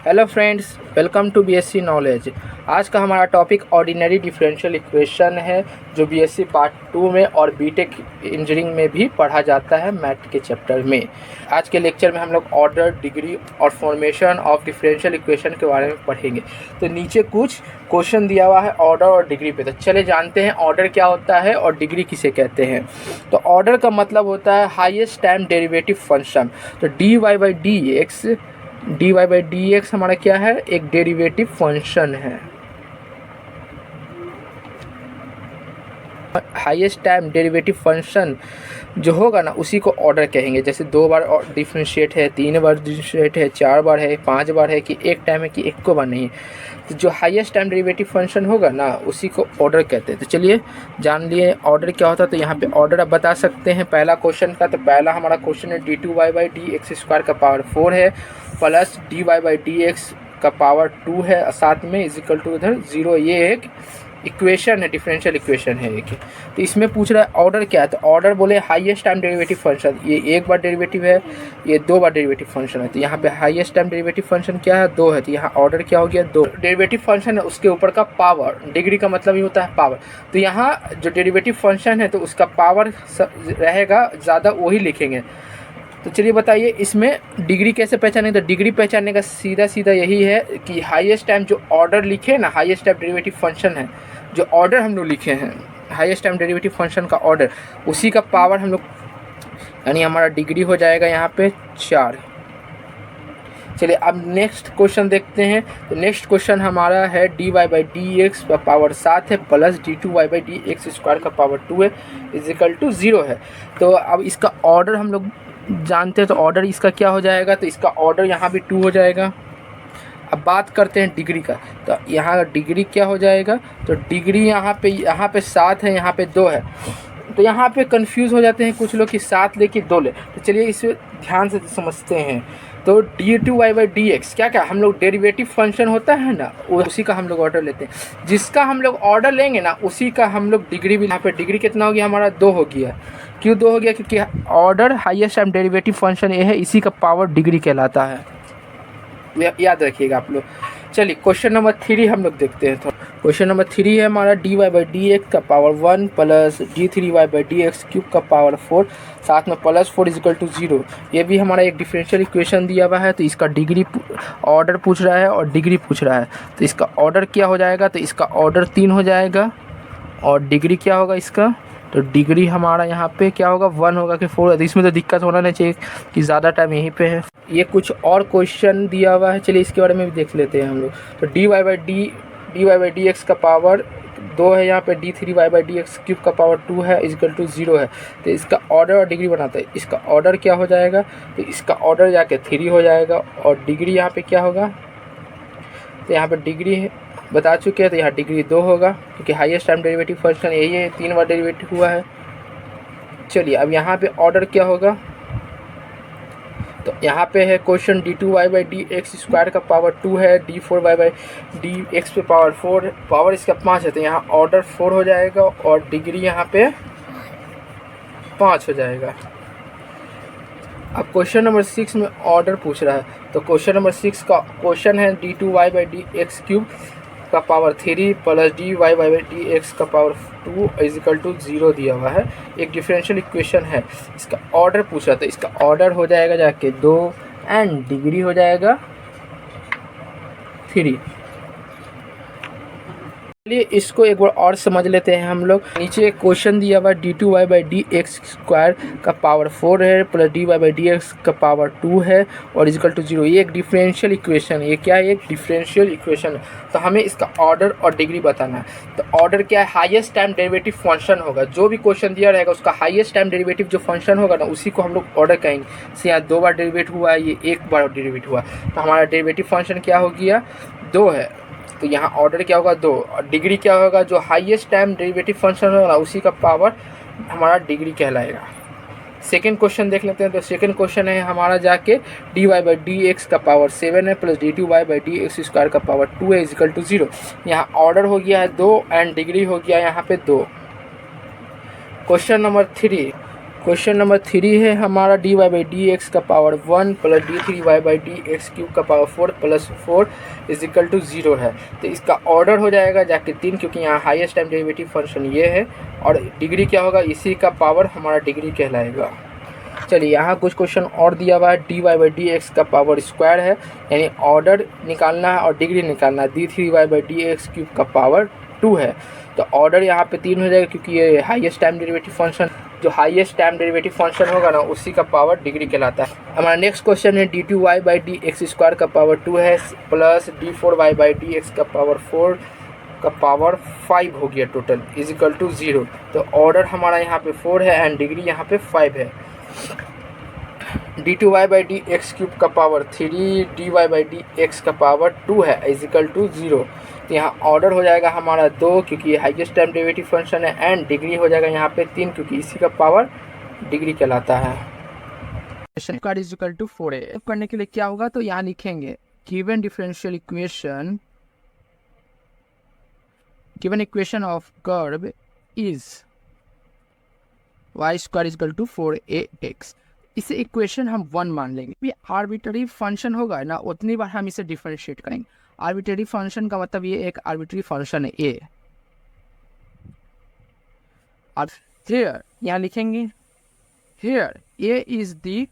Hello friends, welcome to BSc knowledge. आज का हमारा टॉपिक ऑर्डिनरी डिफरेंशियल इक्वेशन है, जो बीएससी पार्ट 2 में और बीटेक इंजीनियरिंग में भी पढ़ा जाता है मैथ के चैप्टर में। आज के लेक्चर में हम लोग ऑर्डर, डिग्री और फॉर्मेशन ऑफ डिफरेंशियल इक्वेशन के बारे में पढ़ेंगे। तो नीचे कुछ क्वेश्चन दिया हुआ है ऑर्डर और डिग्री पे, तो चले जानते हैं ऑर्डर क्या होता है और डिग्री किसे कहते हैं। तो ऑर्डर का मतलब होता है हाईएस्ट टाइम डेरिवेटिव फंक्शन। तो dy बाई डी एक्स हमारा क्या है, एक डेरिवेटिव फंक्शन है। हाईएस्ट टाइम डेरिवेटिव फंक्शन जो होगा ना, उसी को ऑर्डर कहेंगे। जैसे 2 बार डिफरेंशिएट है, 3 बार डिफरेंशिएट है, 4 बार है, 5 बार है, कि एक टाइम है कि एक को बार नहीं है। तो जो हाईएस्ट टाइम डेरिवेटिव फंक्शन होगा ना, उसी को ऑर्डर कहते हैं। तो चलिए जान लिए ऑर्डर क्या होता है। तो यहाँ पे ऑर्डर आप बता सकते हैं पहला क्वेश्चन का। तो पहला हमारा क्वेश्चन है dy by D x square का पावर 4 है plus dy by D x का पावर 2 है, साथ में इज इक्वल टू इधर 0। ये एक इक्वेशन है, डिफरेंशियल इक्वेशन है एक। तो इसमें पूछ रहा है ऑर्डर क्या है। तो ऑर्डर बोले हाईएस्ट टाइम डेरिवेटिव फंक्शन, ये एक बार डेरिवेटिव है, ये 2 बार डेरिवेटिव फंक्शन है। तो यहाँ पे हाईएस्ट टाइम डेरिवेटिव फंक्शन क्या है, 2 है। तो यहाँ ऑर्डर क्या हो गया, 2। डेरिवेटिव फंक्शन है, उसके ऊपर का पावर, डिग्री का मतलब ही होता है पावर। तो यहाँ जो डेरिवेटिव फंक्शन है, तो उसका पावर रहेगा ज़्यादा, वही लिखेंगे। तो चलिए बताइए इसमें डिग्री कैसे पहचानें। तो डिग्री पहचानने का सीधा सीधा यही है कि हाईएस्ट टाइम जो ऑर्डर लिखे ना, हाईएस्ट टाइम डेरिवेटिव फंक्शन है, जो ऑर्डर हम लोग लिखे हैं, हाईएस्ट टाइम डेरिवेटिव फंक्शन का ऑर्डर, उसी का पावर हम लोग, यानी हमारा डिग्री हो जाएगा यहाँ पे 4। चलिए अब नेक्स्ट क्वेश्चन देखते हैं। तो नेक्स्ट क्वेश्चन हमारा है dy बाई डी एक्स का पावर 7 है plus dy by D x square का पावर 2 है इज इक्वल टू 0 है। तो अब इसका ऑर्डर हम लोग जानते हैं। तो ऑर्डर इसका क्या हो जाएगा, तो इसका ऑर्डर यहाँ भी 2 हो जाएगा। अब बात करते हैं डिग्री का। तो यहाँ डिग्री क्या हो जाएगा, तो डिग्री यहाँ पे 7 है, यहाँ पे 2 है। तो यहाँ पे कंफ्यूज हो जाते हैं कुछ लोग कि 7 ले कि 2 ले। तो चलिए इसे ध्यान से समझते हैं। तो dy बाई डी एक्स क्या क्या हम लोग डेरिवेटिव फंक्शन होता है ना, उसी का हम लोग ऑर्डर लेते हैं। जिसका हम लोग ऑर्डर लेंगे ना, उसी का हम लोग डिग्री भी। यहाँ पे डिग्री कितना हो गया हमारा, 2 हो गया। क्यों 2 हो गया, क्योंकि order highest time derivative function ये है, इसी का पावर डिग्री कहलाता है, याद रखिएगा आप लोग। चलिए क्वेश्चन नंबर 3 हम लोग देखते हैं। तो क्वेश्चन नंबर 3 है हमारा dy बाई डी एक्स का power 1 plus d3y by D x cube का पावर 4, साथ में प्लस 4 इजिकल टू 0। ये भी हमारा एक डिफरेंशियल इक्वेशन दिया हुआ है। तो इसका डिग्री ऑर्डर पूछ रहा है और डिग्री पूछ रहा है। तो इसका ऑर्डर क्या हो जाएगा, तो इसका ऑर्डर 3 हो जाएगा और डिग्री क्या होगा इसका, तो डिग्री हमारा यहाँ पे क्या होगा, 1 होगा कि 4। तो इसमें तो दिक्कत होना नहीं चाहिए कि ज़्यादा टाइम यहीं पे है। ये कुछ और क्वेश्चन दिया हुआ है, चलिए इसके बारे में भी देख लेते हैं हम लोग। तो dy बाई डी एक्स का पावर 2 है, यहाँ पे d3y by D x cube का पावर 2 है इजिकल टू 0 है। तो इसका ऑर्डर और डिग्री बनाता है। इसका ऑर्डर क्या हो जाएगा, तो इसका ऑर्डर जाके 3 हो जाएगा और डिग्री यहाँ पे क्या होगा, तो यहाँ पे डिग्री बता चुके हैं। तो यहाँ डिग्री 2 होगा, क्योंकि हाईएस्ट टाइम डेरिवेटिव फंक्शन यही है, 3 बार डेरिवेटिव हुआ है। चलिए अब यहाँ पे ऑर्डर क्या होगा, तो यहाँ पे है question d2y by D x square का पावर 2 है, d4y बाई डी एक्स पे पावर 4, पावर इसका 5 है। तो यहाँ ऑर्डर 4 हो जाएगा और डिग्री यहाँ पे 5 हो जाएगा। अब क्वेश्चन नंबर 6 में ऑर्डर पूछ रहा है। तो क्वेश्चन नंबर 6 का क्वेश्चन है d2y by D x cube का power 3 plus dy by D x का पावर 2 इजिकल टू 0 दिया हुआ है। एक डिफरेंशियल इक्वेशन है, इसका ऑर्डर पूछा। तो इसका ऑर्डर हो जाएगा जाके 2 एंड डिग्री हो जाएगा 3। चलिए इसको एक बार और समझ लेते हैं हम लोग। नीचे एक क्वेश्चन दिया हुआ d2y by D x square का पावर 4 है plus dy by D x का पावर 2 है और इजिकल टू 0। ये एक डिफरेंशियल इक्वेशन है। ये क्या है, एक डिफरेंशियल इक्वेशन है। तो हमें इसका ऑर्डर और डिग्री बताना है। तो ऑर्डर क्या है, हाईएस्ट टाइम डेरिवेटिव फंक्शन होगा। जो भी क्वेश्चन दिया रहेगा उसका हाईएस्ट टाइम डेरिवेटिव जो फंक्शन होगा ना, उसी को हम लोग ऑर्डर कहेंगे। जैसे यहाँ 2 बार डेरिवेटिव हुआ है, ये 1 बार डेरिवेटिव हुआ। तो हमारा डेरिवेटिव फंक्शन क्या हो गया, 2 है। तो यहाँ ऑर्डर क्या होगा, 2। और डिग्री क्या होगा, जो हाईएस्ट टाइम डेरिवेटिव फंक्शन होगा उसी का पावर हमारा डिग्री कहलाएगा। सेकंड क्वेश्चन देख लेते हैं। तो सेकंड क्वेश्चन है हमारा जाके dy बाई डी एक्स का पावर 7 है plus d2y by D x square का पावर 2 है इजिकल टू 0। यहाँ ऑर्डर हो गया है 2 एंड डिग्री हो गया यहाँ पे 2। क्वेश्चन नंबर 3 क्वेश्चन नंबर 3 है हमारा dy बाई डी एक्स का power 1 plus d3y by D x cube का power 4 plus 4 is equal to 0 है। तो इसका ऑर्डर हो जाएगा जाके 3, क्योंकि यहाँ हाईएस्ट टाइम डेरिवेटिव फंक्शन ये है और डिग्री क्या होगा, इसी का पावर हमारा डिग्री कहलाएगा। चलिए यहाँ कुछ क्वेश्चन और दिया हुआ है। dy बाई डी एक्स का पावर स्क्वायर है, यानी ऑर्डर निकालना है और डिग्री निकालना है। d3y by D x cube का पावर 2 है, तो ऑर्डर यहाँ पे 3 हो जाएगा, क्योंकि ये हाईएस्ट टाइम डेरिवेटिव फंक्शन, जो हाईएस्ट टाइम डेरिवेटिव फंक्शन होगा ना उसी का पावर डिग्री कहलाता है। हमारा नेक्स्ट क्वेश्चन है d2y by D x square का पावर 2 है plus d4y by D x का पावर 4 का पावर 5 हो गया टोटल इज इक्वल टू 0। तो ऑर्डर हमारा यहाँ पे 4 है एंड डिग्री यहाँ पे 5 है। d2y by D x cube का power 3, dy by D x का पावर 2 है इज इक्वल टू 0। तो यहाँ ऑर्डर हो जाएगा हमारा 2, क्योंकि हाईएस्ट टाइम डेरिवेटिव फंक्शन है एंड डिग्री हो जाएगा यहाँ पे 3, क्योंकि इसी का पावर डिग्री कहलाता है। Question is equal to 4a करने के लिए क्या होगा, तो यहाँ लिखेंगे given differential equation, given equation of curve is y square is equal to 4ax। इसे इक्वेशन हम 1 मान लेंगे। ये आर्बिट्ररी फंक्शन होगा ना, उतनी बार हम इसे डिफरेंशिएट करेंगे। आर्बिट्ररी फंक्शन का मतलब ये एक आर्बिट्ररी फंक्शन है a। और हियर यहाँ लिखेंगे here a is the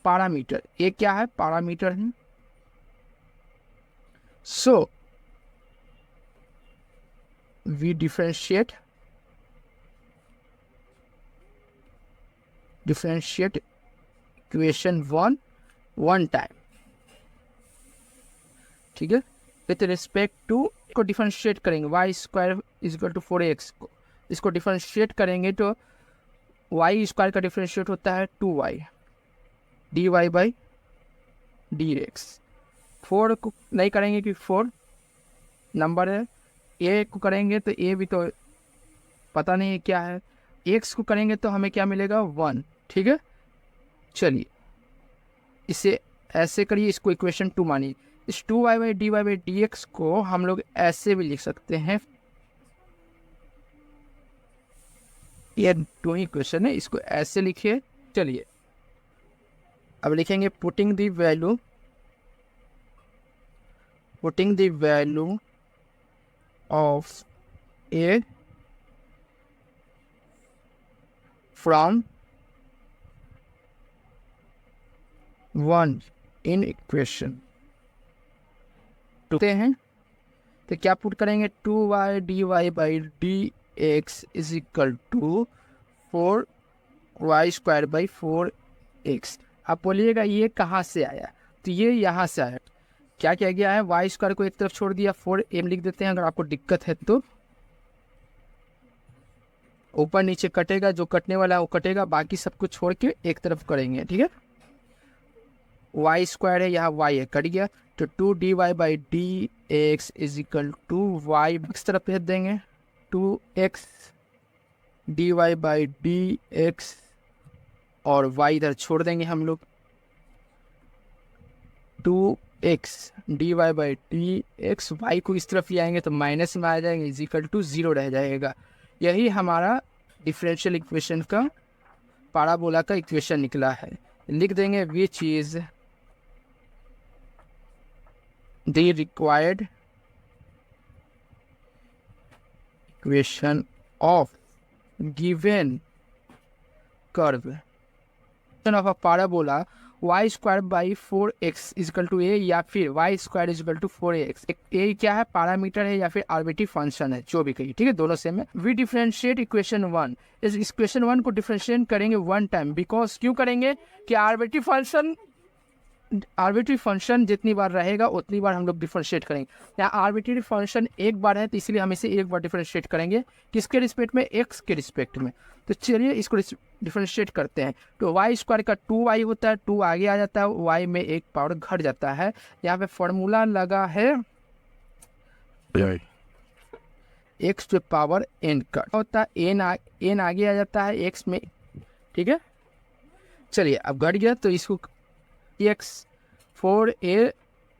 parameter, a क्या है, पैरामीटर है। So we differentiate equation 1 time, ठीक है। विथ रिस्पेक्ट टू को डिफरेंशिएट करेंगे y square is equal to 4x को, इसको डिफरेंशिएट करेंगे तो y स्क्वायर का डिफरेंशिएट होता है 2y dy by D x. 4 को नहीं करेंगे कि 4 नंबर है, a को करेंगे तो a भी तो पता नहीं है क्या है, x को करेंगे तो हमें क्या मिलेगा 1, ठीक है। चलिए इसे ऐसे करिए, इसको इक्वेशन 2 मानिए। इस 2y by D Y by D X को हम लोग ऐसे भी लिख सकते हैं, ये 2 इक्वेशन है, इसको ऐसे लिखिए। चलिए अब लिखेंगे putting the value of a from 1 in equation टूते हैं तो क्या पुट करेंगे, 2y dy by D x is equal to 4y square by 4x। आप बोलिएगा ये कहाँ से आया, तो ये यहाँ से आया। क्या किया गया है, y स्क्वायर को एक तरफ छोड़ दिया, 4m लिख देते हैं। अगर आपको दिक्कत है तो ऊपर नीचे कटेगा, जो कटने वाला है वो कटेगा, बाकी सब कुछ छोड़ के एक तरफ करेंगे, ठीक है। y स्क्वायर है, यहाँ y है, कट गया, तो 2dy by D x is equal to y इस तरफ भेज देंगे, 2x dy by D X और y इधर छोड़ देंगे हम लोग, 2x dy by D X, y को इस तरफ ले आएंगे तो माइनस में आ जाएंगे, इज इक्वल टू 0 रह जाएगा। यही हमारा डिफरेंशियल इक्वेशन का पैराबोला का इक्वेशन निकला है। लिख देंगे which is the required equation of given curve of a parabola y square by 4x is equal to a, या फिर y square is equal to 4ax। a क्या है, पैरामीटर है या फिर आर्बिट्ररी फंक्शन है, जो भी कहिए, ठीक है, दोनों सेम है। वी डिफरेंशिएट इक्वेशन 1, इस इक्वेशन 1 को डिफरेंशिएट करेंगे 1 टाइम, बिकॉज क्यों करेंगे कि आर्बिट्ररी फंक्शन जितनी बार रहेगा उतनी बार हम लोग डिफरेंशिएट करेंगे। यहाँ आर्बिट्ररी फंक्शन एक बार है तो इसलिए हम इसे एक बार डिफरेंशिएट करेंगे, किसके रिस्पेक्ट में, x के रिस्पेक्ट में। तो चलिए इसको डिफरेंशिएट करते हैं। तो y स्क्वायर का 2y होता है, 2 आगे आ जाता है, y में एक पावर घट जाता है। यहाँ पे फॉर्मूला लगा है x टू पावर n का होता है, n आगे आ जाता है x में, ठीक है। चलिए अब घट गया तो इसको x 4a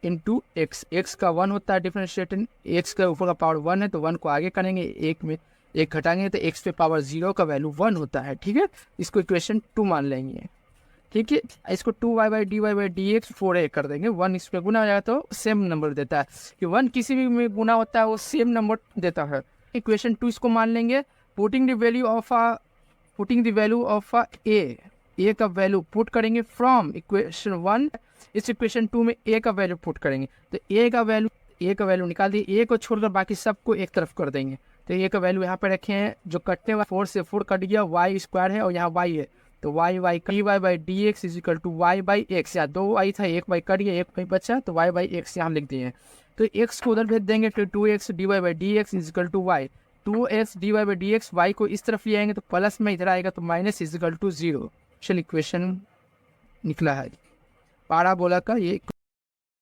into x, x का 1 होता है डिफरेंशिएशन, एक्स के ऊपर का पावर 1 है तो 1 को आगे करेंगे, एक में एक घटाएंगे तो एक्स पे पावर 0 का वैल्यू 1 होता है, ठीक है। इसको इक्वेशन 2 मान लेंगे, ठीक है। इसको 2y/dy/dx 4a कर देंगे, 1 इस पे गुना हो जाएगा तो सेम नंबर देता है कि 1 किसी भी में गुना होता है वो सेम नंबर देता है। इक्वेशन 2 इसको मान लेंगे, पुटिंग द वैल्यू ऑफ ए का वैल्यू पुट करेंगे फ्रॉम इक्वेशन 1, इस इक्वेशन 2 में ए का वैल्यू पुट करेंगे तो ए का वैल्यू निकाल दिए, ए को छोड़कर बाकी सबको एक तरफ कर देंगे। तो ए का वैल्यू यहाँ पे रखे हैं, जो कटने वाला 4 से 4 कट गया, वाई स्क्वायर है और यहाँ वाई है तो dy/dx is equal to y/x, या 2y था, 1y कट गया, 1y बचा तो y/x यहाँ लिख दिए। तो x को उधर भेज देंगे तो 2x dy/dx is equal to y, 2x dy/dx, y को इस तरफ ले आएंगे तो प्लस में इधर आएगा तो माइनस इज इक्वल टू 0। चल इक्वेशन निकला है पाराबोला का ये।